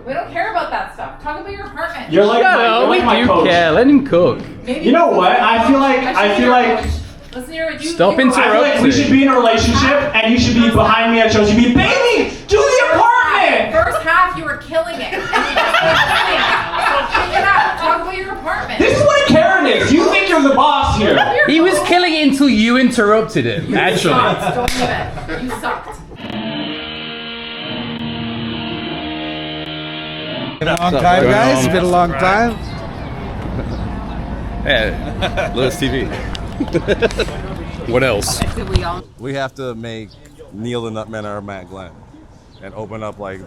We don't care about that stuff. Talk about your apartment. You're like my coach. Yeah, let him cook. Maybe you know what? I feel like Listen to your Stop interrupting. I feel like we should be in a relationship, and you should be behind me at shows. You'd be, baby, do the apartment. First half, you were killing it. And you just so pick it up. Talk about your apartment. This is what Karen is. You think you're the boss here. He was killing it until you interrupted him, actually. Don't even. You sucked. Been a long time, guys. It's been a long time. Yeah, Lewis TV. What else? We have to make Neil the Nutman our Matt Glenn and open up like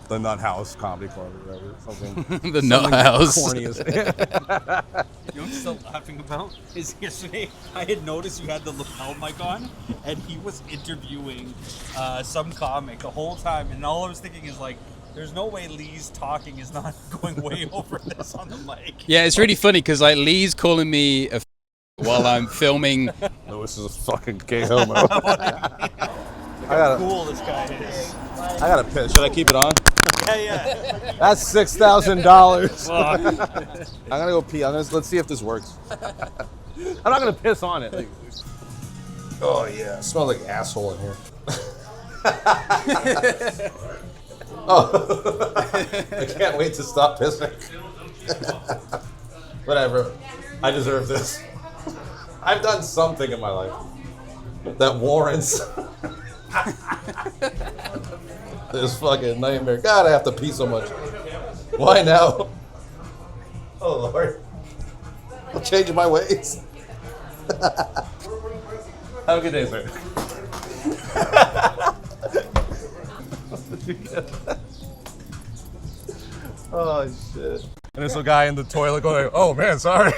the Nut House Comedy Club or whatever. Something. The Nut House. Corny as You know what I'm still laughing about? Is yesterday I had noticed you had the lapel mic on and he was interviewing some comic the whole time, and all I was thinking is like, there's no way Lee's talking is not going way over this on the mic. Yeah, it's really funny because like Lee's calling me a while I'm filming. Lewis is a fucking gay homo. How cool this guy is. I gotta piss. Should I keep it on? Yeah. That's $6,000. I'm gonna go pee. Let's see if this works. I'm not gonna piss on it. Oh yeah, it smells like asshole in here. Oh, I can't wait to stop pissing. Whatever, I deserve this. I've done something in my life that warrants this fucking nightmare. God, I have to pee so much. Why now? Oh Lord, I'm changing my ways. Have a good day, sir. Oh shit. And there's a guy in the toilet going, oh man, sorry.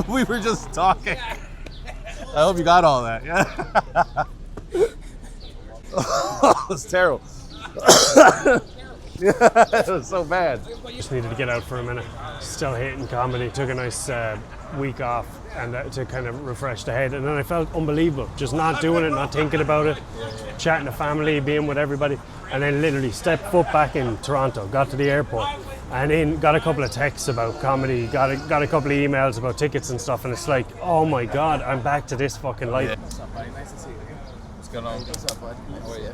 We were just talking. I hope you got all that. Yeah. Oh, it's terrible. Yeah, it was so bad. Just needed to get out for a minute. Still hating comedy. Took a nice week off and to kind of refresh the head. And then I felt unbelievable. Just not doing it, not thinking about it, chatting to family, being with everybody. And then literally stepped foot back in Toronto, got to the airport, and then got a couple of texts about comedy, got a couple of emails about tickets and stuff. And it's like, oh my God, I'm back to this fucking life. What's up, buddy? Nice to see you. What's going on? What's up, bud? How are you?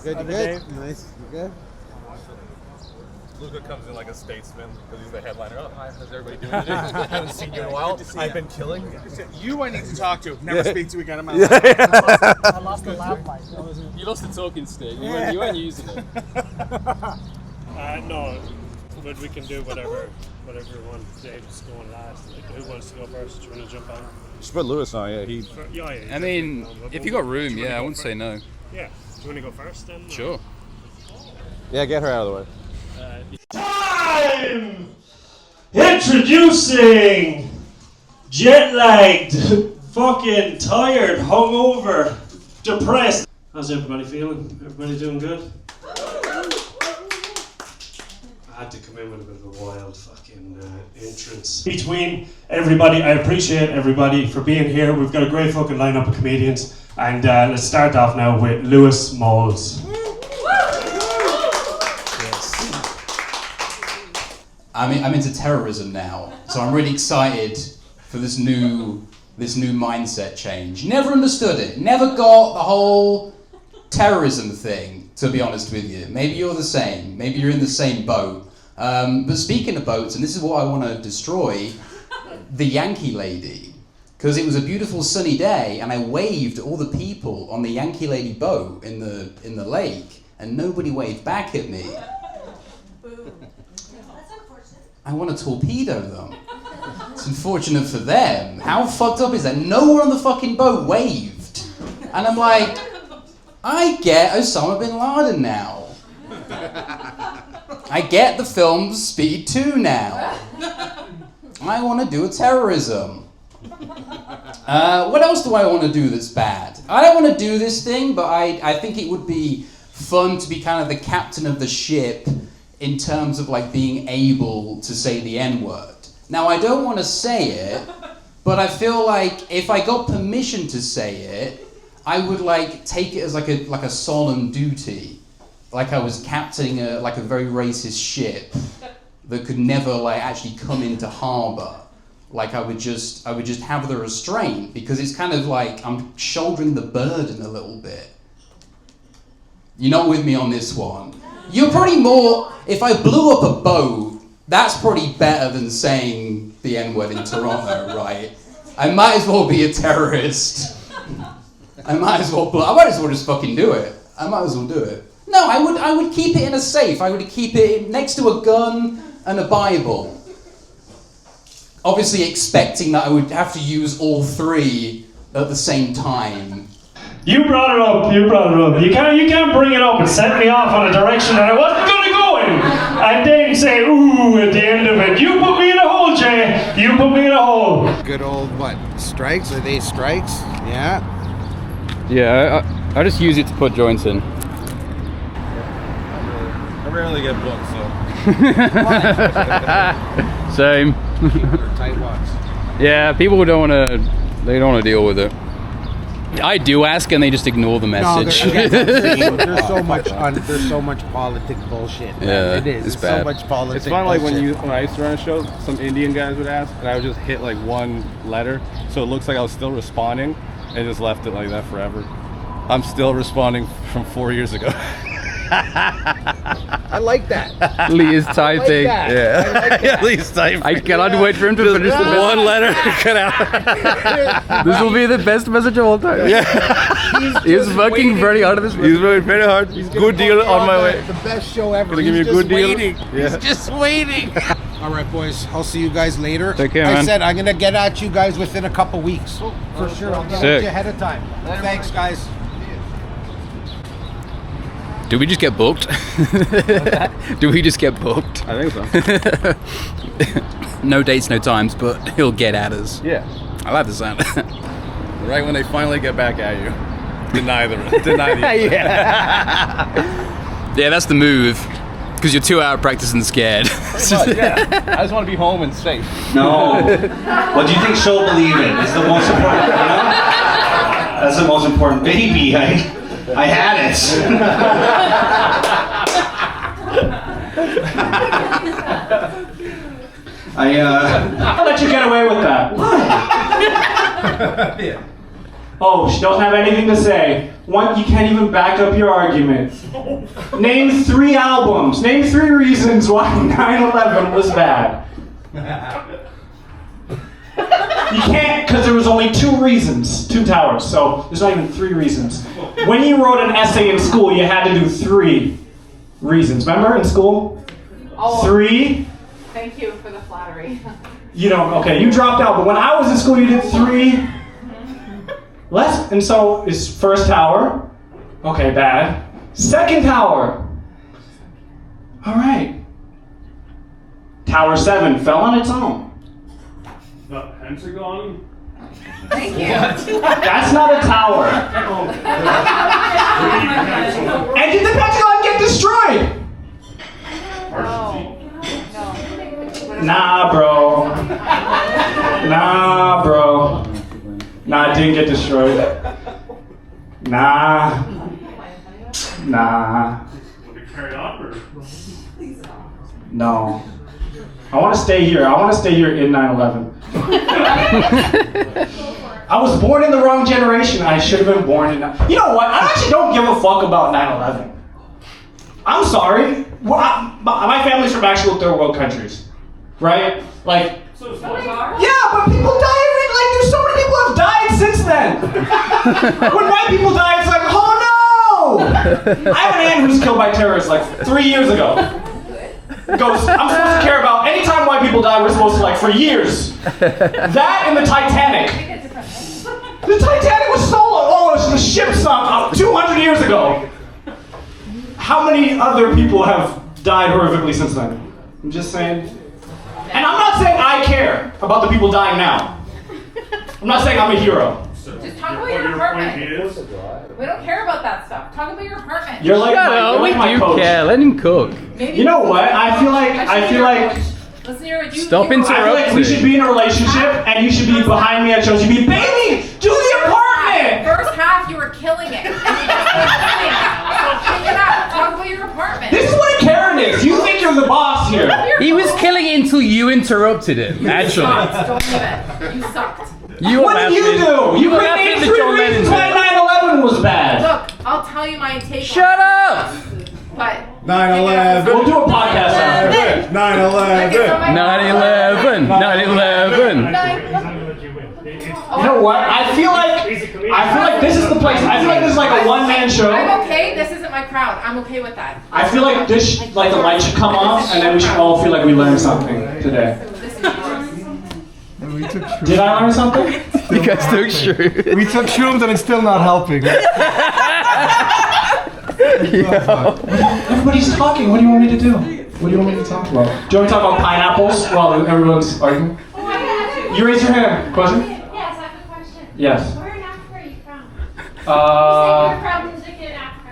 Good, you good? Nice, you good? Luca comes in like a statesman because he's the headliner. Oh, hi, how's everybody doing today? I haven't seen you in a while. I've been killing. You I need to talk to. Never speak to again in my life. I lost the laugh mic. You lost the talking stick. You weren't using it. No, but we can do whatever we want. Dave's going last. Like, who wants to go first? Do you want to jump on? Just put Lewis on, yeah. Yeah. I mean, if you got room, yeah, I wouldn't say no. Yeah. Do you want to go first then? Sure. Yeah, get her out of the way. Time! Introducing jet-lagged, fucking tired, hungover, depressed. How's everybody feeling? Everybody doing good? I had to come in with a bit of a wild fucking entrance. Between everybody, I appreciate everybody for being here. We've got a great fucking lineup of comedians. And let's start off now with Lewis Malls. I'm into terrorism now, so I'm really excited for this new mindset change. Never understood it. Never got the whole terrorism thing, to be honest with you. Maybe you're the same. Maybe you're in the same boat. But speaking of boats, and this is what I want to destroy, the Yankee lady. Because it was a beautiful sunny day, and I waved at all the people on the Yankee lady boat in the lake, and nobody waved back at me. I want to torpedo them. It's unfortunate for them. How fucked up is that? No one on the fucking boat waved. And I'm like, I get Osama bin Laden now. I get the film Speed 2 now. I want to do a terrorism. What else do I want to do that's bad? I don't want to do this thing, but I think it would be fun to be kind of the captain of the ship in terms of like being able to say the N-word. Now I don't want to say it, but I feel like if I got permission to say it, I would like take it as like a solemn duty. I was captaining a very racist ship that could never like actually come into harbour. Like I would just have the restraint because it's kind of like I'm shouldering the burden a little bit. You're not with me on this one. You're probably more, if I blew up a boat, that's probably better than saying the N-word in Toronto, right? I might as well be a terrorist. I might as well just fucking do it. I might as well do it. No, I would keep it in a safe. I would keep it next to a gun and a Bible. Obviously expecting that I would have to use all three at the same time. You brought it up. You can't bring it up and set me off on a direction that I wasn't gonna go in. And then say, ooh, at the end of it. You put me in a hole, Jay. You put me in a hole. Good old, what, strikes? Are they strikes? Yeah. Yeah, I just use it to put joints in. I rarely get booked, so. Same. Tight ones. Yeah, people don't want to deal with it. I do ask and they just ignore the message. No, there's so much politic bullshit. Man. Yeah, it is. it's There's bad. so much politics. It's fun like when I used to run a show, some Indian guys would ask, and I would just hit like one letter, so it looks like I was still responding, and just left it like that forever. I'm still responding from 4 years ago. I like that. Lee is typing. that. Yeah. I like that. Lee's typing. I cannot wait for him to finish the message. One letter cut out. This will be the best message of all time. Yeah. He's working very hard at this. He's working very hard. Good deal on my way. The best show ever. Gonna give me a He's good just deal. waiting. Yeah. He's just waiting. All right, boys. I'll see you guys later. Take care, I man. said I'm gonna get at you guys within a couple weeks. For sure. I'll get at Sick. you ahead of time. Thanks, guys. Do we just get booked? Do we just get booked? I think so. No dates, no times, but he'll get at us. Yeah. I like the sound. Right when they finally get back at you, deny the Yeah, that's the move. Because you're 2 hours practicing scared. Yeah. I just want to be home and safe. No. What do you think she'll believe in is the most important, you know? That's the most important. Baby, I had it. I'll let you get away with that. Yeah. Oh, she doesn't have anything to say. One, you can't even back up your argument. Name 3 albums. Name 3 reasons why 9/11 was bad. You can't, because there was only 2 reasons. 2 towers, so there's not even 3 reasons. When you wrote an essay in school, you had to do 3 reasons. Remember in school? Oh. 3? Thank you for the flattery. You don't, okay, you dropped out, but when I was in school, you did 3 less, and so is first tower. Okay, bad. Second tower. All right. Tower 7 fell on its own. The Pentagon? Thank you. That's not a tower. And did the Pentagon get destroyed? No. Nah, bro. Nah, bro. Nah, it didn't get destroyed. Nah. Nah. Would it carry on or? No. I want to stay here. I want to stay here in 9/11. I was born in the wrong generation. I should have been born in... You know what? I actually don't give a fuck about 9/11. I'm sorry. Well, my family's from actual third world countries. Right? Like... Yeah, but people die there's so many people have died since then. When white people die, it's like, oh no! I have an aunt who was killed by terrorists like 3 years ago. Goes, I'm supposed to care about anytime white people die, we're supposed to like for years. That and the Titanic. The Titanic was so the ship sunk 200 years ago. How many other people have died horrifically since then? I'm just saying. And I'm not saying I care about the people dying now. I'm not saying I'm a hero. Just talk about your apartment. We don't care about that stuff. Talk about your apartment. You're like we my do coach. care. Let him cook. Maybe You know what? I feel like Listen here, you. Stop you- interrupting. I feel like we should be in a relationship and you should be behind me at shows. You'd be, baby, do the apartment! First half, you were killing it. So pick it up. Talk about your boss here. He was killing it until you interrupted him. Actually, Don't even. You sucked. you were What did you laughing. do? You were could laughing name at the 3 John Lennon reasons why bit. 9/11 was bad. Look, I'll tell you my take. Shut up! But 9/11. We'll do a podcast after. 9/11. 9/11. 9/11. You know what? I feel like this is the place. I feel like this is like a one-man show. I'm okay. This isn't my crowd. I'm okay with that. I feel like this, like the light should come off, and then we should all feel like we learned something today. This is yours. Did I learn something? You guys took shrooms. We took shrooms and it's still not helping. Everybody's talking. What do you want me to do? What do you want me to talk about? Do you want me to talk about pineapples while everyone's arguing? You raise your hand. Question? Yes, I have a question. Yes. Where in Africa are you from? You said you're from music in Africa.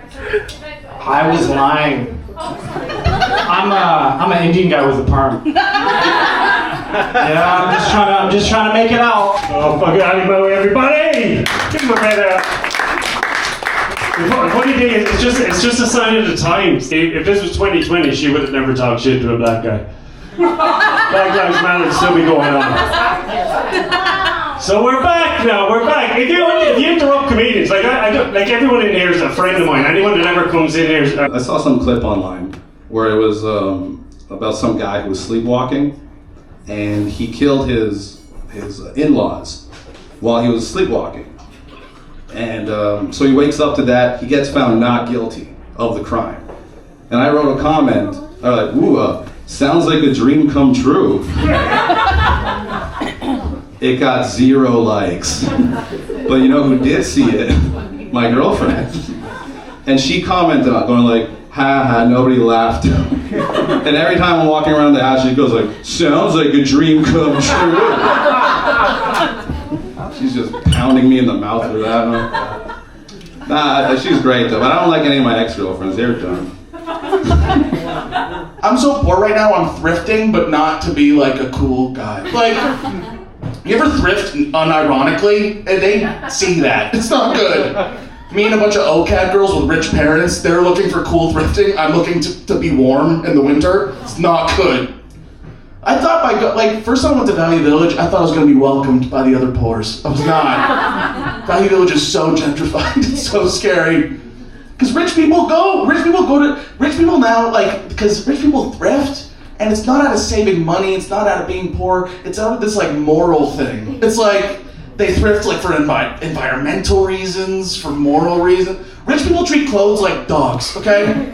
So I was lying. oh, sorry. I'm an Indian guy with a perm. Yeah, I'm just trying to make it out. Oh, fucking Maawy, everybody! Give him a better. The funny thing is, it's just a sign of the times. If this was 2020, she would have never talked shit to a black guy. Black Lives Matter would still be going on. So we're back now. We're back. If you interrupt comedians, like I don't, like everyone in here is a friend of mine. Anyone that ever comes in here. I saw some clip online where it was about some guy who was sleepwalking, and he killed his in-laws while he was sleepwalking. And so he wakes up to that. He gets found not guilty of the crime. And I wrote a comment. I was like, "Ooh, sounds like a dream come true." It got 0 likes. But you know who did see it? My girlfriend. And she commented on it, going like, "Ha ha, nobody laughed." And every time I'm walking around the house, she goes like, "Sounds like a dream come true." She's just pounding me in the mouth with that. Nah, she's great though, but I don't like any of my ex-girlfriends. They're done. I'm so poor right now, I'm thrifting, but not to be like a cool guy. Like, you ever thrift unironically? And they see that. It's not good. Me and a bunch of OCAD girls with rich parents, they're looking for cool thrifting. I'm looking to be warm in the winter. It's not good. I thought first time I went to Value Village, I thought I was going to be welcomed by the other poors. I was not. Value Village is so gentrified. It's so scary. Because rich people now, like, because rich people thrift, and it's not out of saving money, it's not out of being poor, it's out of this, like, moral thing. It's like, they thrift, like, for environmental reasons, for moral reasons. Rich people treat clothes like dogs, okay?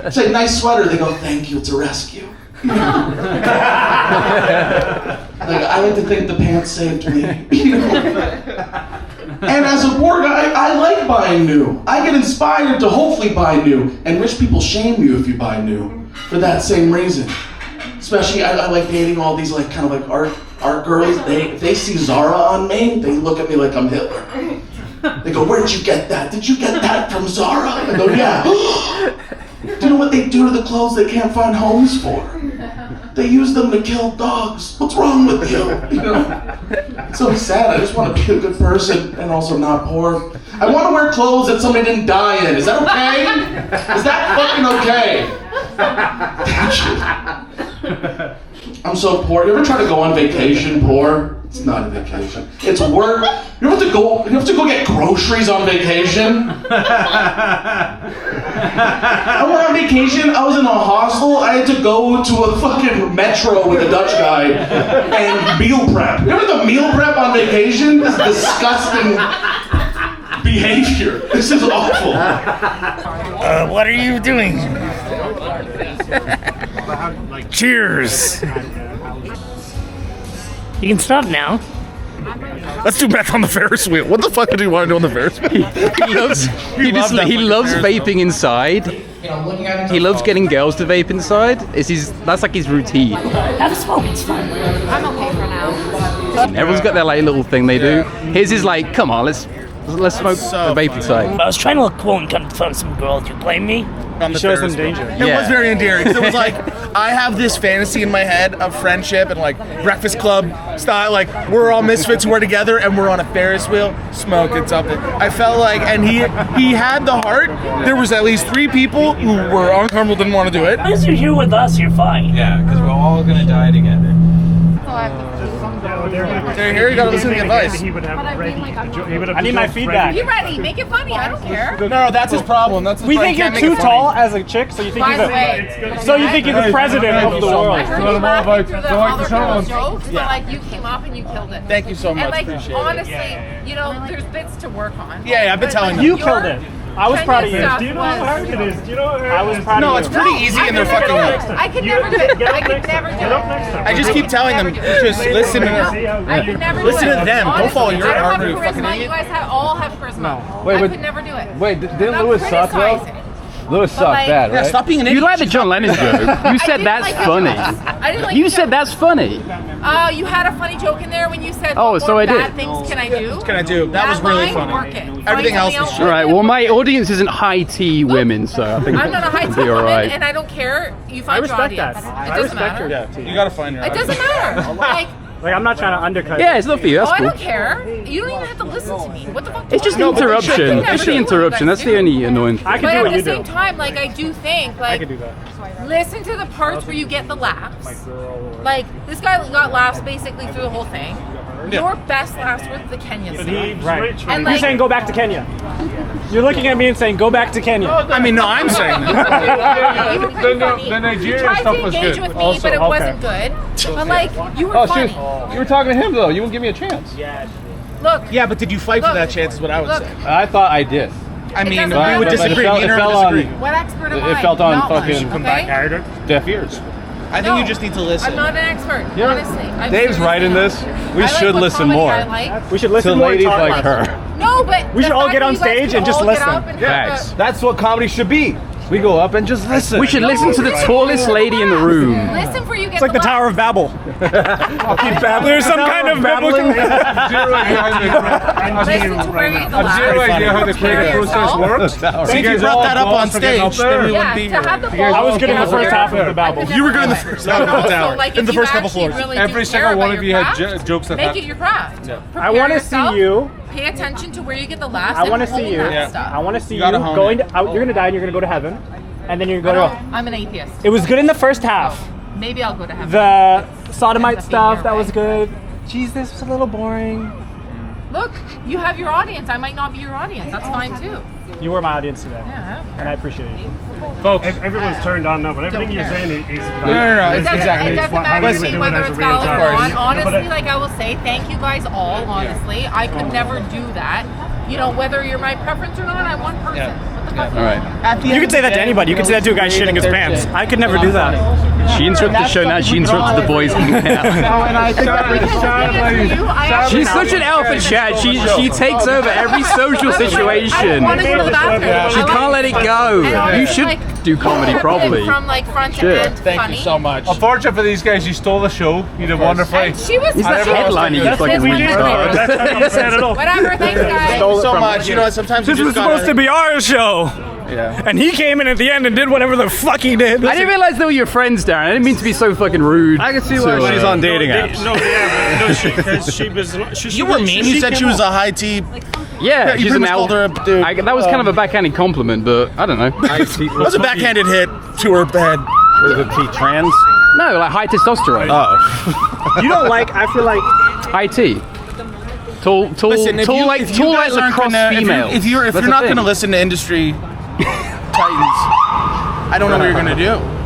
It's like, nice sweater, they go, "Thank you, it's a rescue." Like, I like to think the pants saved me. And as a poor guy, I like buying new. I get inspired to hopefully buy new. And rich people shame you if you buy new for that same reason. Especially, I like dating all these like kind of like art girls. If they see Zara on me, they look at me like I'm Hitler. They go, "Where'd you get that? Did you get that from Zara?" I go, "Yeah." Do you know what they do to the clothes they can't find homes for? They use them to kill dogs. What's wrong with you? You know? It's so sad. I just want to be a good person and also not poor. I want to wear clothes that somebody didn't die in. Is that okay? Is that fucking okay? I'm so poor. You ever try to go on vacation poor? It's not a vacation. It's work. You have to go get groceries on vacation. I went on vacation. I was in a hostel. I had to go to a fucking metro with a Dutch guy and meal prep. You ever the meal prep on vacation? This is disgusting behavior. This is awful. What are you doing? Cheers. You can stop now. Let's do math on the Ferris wheel. What the fuck do you want to do on the Ferris wheel? He loves vaping inside. He loves getting girls to vape inside. That's like his routine. Have a smoke, it's fun. I'm okay for now. Everyone's got their like little thing they do. His is like, come on, let's smoke the vape inside. I was trying to look cool and come in front of some girls. You blame me? On the Ferris wheel. Yeah. It was very endearing. 'Cause it was like, I have this fantasy in my head of friendship and like Breakfast Club style. Like we're all misfits, we're together, and we're on a Ferris wheel smoking something. I felt like, and he had the heart. There was at least 3 people who were uncomfortable, didn't want to do it. As you're here with us, you're fine. Yeah, because we're all gonna die together. They're here, you gotta listen to the advice. I need my feedback. Be ready. Make it funny. I don't care. No, that's his problem. That's his We problem. think He you're can't too make it funny. tall as a chick, so you think By you're the way, so you think you're the president of the world. I heard you laughing through the other girls' jokes, but like you came up and you killed it. Thank you so much. And like Appreciate it. honestly, you know, there's bits to work on. Yeah, I've been But, telling like, you. You killed it. I was proud of you. Kenya Do you know stuff how hard was- it is? Do you know how hard I was proud No, of it's you. pretty easy and they're fucking up. I could never do it. I could never do it. I just keep telling them, just listen to I could never Listen do to it. them. Don't Honestly, follow your I don't heart, have you fucking charisma. idiot. You guys all have charisma. Wait, I but- could never do it. Wait, didn't I'm Lewis suck though? criticizing. Lewis But, sucked like- bad, Yeah, right? stop being an You idiot. like the John Lennon joke. You I said didn't that's like the funny. jokes. I didn't like You the said jokes. that's funny. You had a funny joke in there when you said, Oh, what so more I did. bad things can I do? What can I do? That was really line, funny. work it. Everything Find else something was else. shit. Right. Well, my audience isn't high tea women, so I think I'm not a high it'll tea be all woman, right. and I don't care. You I find your respect audience. that. It I doesn't respect matter. your You gotta find your It doesn't matter. Like, I'm not trying to undercut Yeah, it's not for you. That's I cool. don't care. You don't even have to listen to me. What the fuck? It's just do I- interruption. It's the interruption. That's the only annoying thing. I can But do at what the you do. same time, like I do think, I like can do that. listen to the parts where you get the laughs. Like this guy got laughs basically through the whole thing. Your best laughs were the Kenya stuff. Right. And You're like, saying go back to Kenya. You're looking at me and saying go back to Kenya. I mean, no, I'm saying that. you were pretty funny. the Nigerian you tried stuff to was engage good. with me, Also, but it okay. wasn't good. But like, you were Oh, funny. you were talking to him though. You wouldn't give me a chance. Look, Yeah, but did you fight for Look. that chance is what I would Look. say. I thought I did. I mean, doesn't we matter. would But it disagree. fell- Me and it her fell would on- disagree. what expert am It I? felt on Not one, fucking okay? deaf ears. I think you just need to listen. I'm not an expert, Yeah. honestly. I'm Dave's seriously right in not. this. We I like should what listen comedy more I like. We should to listen more and ladies talk like less. her. No, but We should the all fact get that on you guys stage can and just all get listen. up and have Facts. That's what comedy should be. We go up and just listen. We should listen to the tallest lady in the room. Listen for you get It's like the Tower of Babel. I'll keep babbling. There's some kind of biblical. Listen to where you get the I have zero laugh. idea how the creative process works. See, if you brought that up on stage, then we wouldn't be Yeah, to have here. the balls I was good in the to first never- half of the Babel. You were good in the first half of the Also, tower. like, In if the you first couple actually floors. really Every do single care one about of your you had craft, jokes that make have- it your craft. Yeah. I want to see Prepare you. yourself, Pay attention to where you get the laughs. I want to and see hone you. that stuff. I want to see You you gotta hone going it. to. You're gonna die and you're gonna go to heaven, and then you're I gonna go. don't- I'm an atheist. It was good in the first half. Maybe I'll go to heaven. The sodomite Ends up being stuff your that way. was good. Jeez, this was a little boring. Look, you have your audience. I might not be your audience. That's fine too. You were my audience today, Yeah. and I appreciate it. Folks, Everyone's turned on now, but everything you're saying is No, It doesn't, exactly. it doesn't matter to me whether it's valid or not. Honestly, like I will say, thank you guys all. Honestly, I could never do that. You know, whether you're my preference or not, I'm one person. What the fuck? All right. You can say that to anybody. You can say that to a guy shitting his pants. I could never do that. She interrupted the show now. She interrupted the boys. She's such an alpha chat. She takes over every social situation. I go to the bathroom. She can't let it go. You should do comedy probably. From like front to Shit. end, Thank funny. you so much. Unfortunate for these guys, you stole the show. You did wonderfully. And she was He's not headlining you fucking retard. That's how you said it all. Whatever, thanks guys. Thank you so much. You know what? Sometimes This you was just supposed to be our show. Yeah. And he came in at the end and did whatever the fuck he did. I didn't realize they were your friends, Darren. I didn't mean to be so fucking rude. I can see why she's on dating apps. You were mean. You said she was a high T. Yeah, you she's pretty an much alpha. told her, dude. That was kind of a backhanded compliment, but I don't know. It was a backhanded hit to her head. Was it T trans? No, like high testosterone. Oh. You don't like, I feel like. High T. Tall Listen, if you like guys aren't lacrosse gonna, females. if you're That's not the going to thing. listen to industry titans, I don't know what you're going to do.